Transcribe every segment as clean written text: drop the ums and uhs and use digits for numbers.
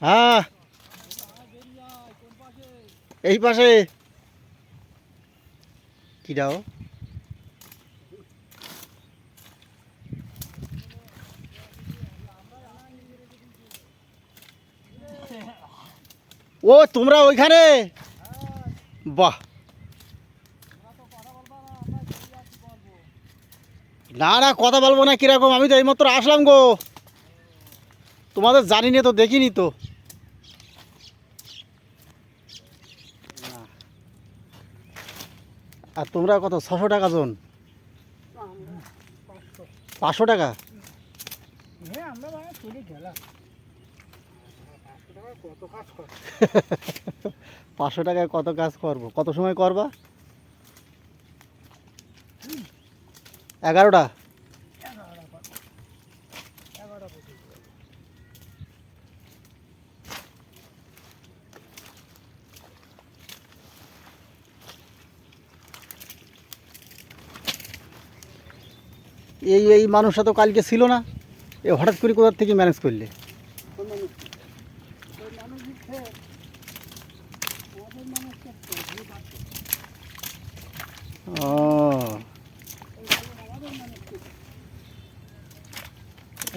হ্যাঁ, এই পাশে কি দাও? ও তোমরা ওইখানে? বাহ, না না কথা বলবো না, কিরকম? আমি তো এইমাত্র আসলাম গো, তোমাদের জানি না তো, দেখিনি তো। আর তোমরা কত, 600 টাকা জন? 500 টাকা? 500 টাকায় কত কাজ করবো? কত সময় করবা? 11টা? এই মানুষটা তো কালকে ছিল না, এ হঠাৎ করে কোথার থেকে ম্যানেজ করলে? ও,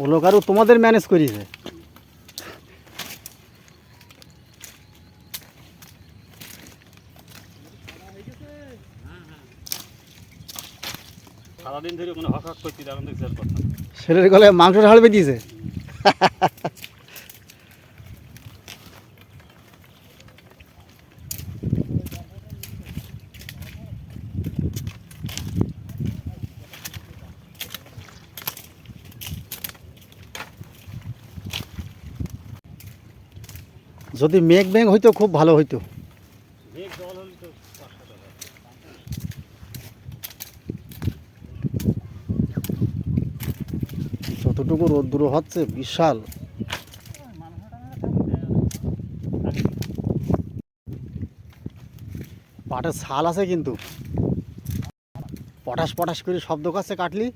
ও লোক আরও তোমাদের ম্যানেজ করিয়েছে? সারাদিন ধরে কোনো হক হক করছি, এখন দেখছি আর কথা। ছেলের গলায় মাংস ঢালবে দিয়েছে। যদি মেঘ ব্যাং হইতো খুব ভালো হইতো। মেঘ জল হলে তো 500 টাকা। যতটুকু রোদ্দুর হচ্ছে বিশাল। পাটের ছাল আছে কিন্তু, পটাশ পটাশ করে শব্দ করছে কাটলি।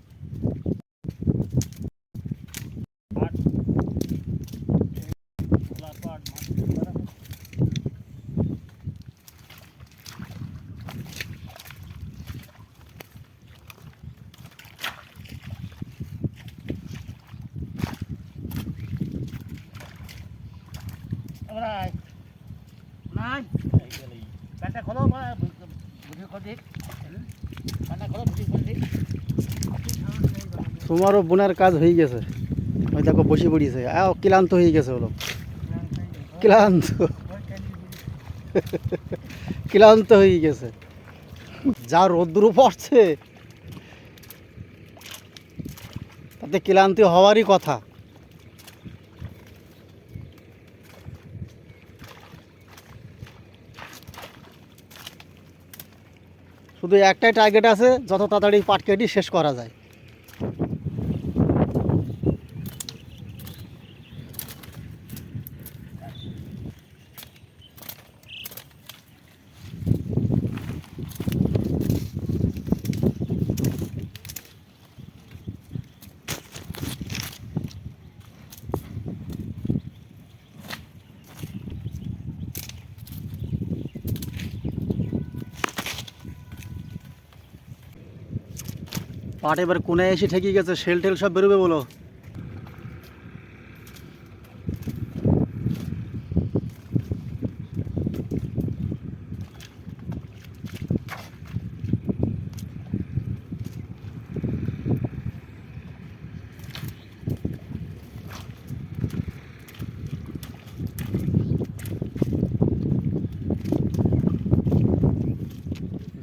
তোমারও বোনার কাজ হয়ে গেছে, ওই দেখো বসে পড়িয়েছে, ক্লান্ত হয়ে গেছে হলো, ক্লান্ত ক্লান্ত হয়ে গেছে। যা রোদ্দুর পড়ছে তাতে ক্লান্তি হওয়ারই কথা। শুধু একটাই টার্গেট আছে, যত তাড়াতাড়ি পাট কেটে শেষ করা যায়। পাট এবার কোনায় এসে ঠেকে গেছে, শেল টেল সব বেরোবে বলো।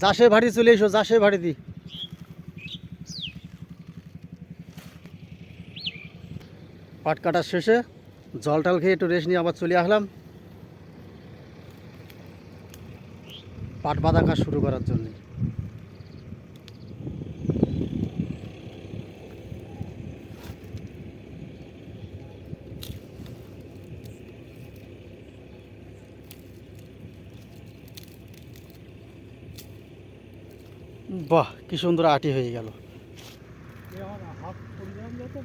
যাসে ভাড়ি চলে এসো, যাসে ভাড়ি দি। পাট কাটার শেষে জল টল খেয়ে একটু রেস্ট নিয়ে আবার চলে আসলাম পাট বাঁধা কাজ শুরু করার জন্য। বাহ কি সুন্দর আটি হয়ে গেল। হাফ পরিমাণ যত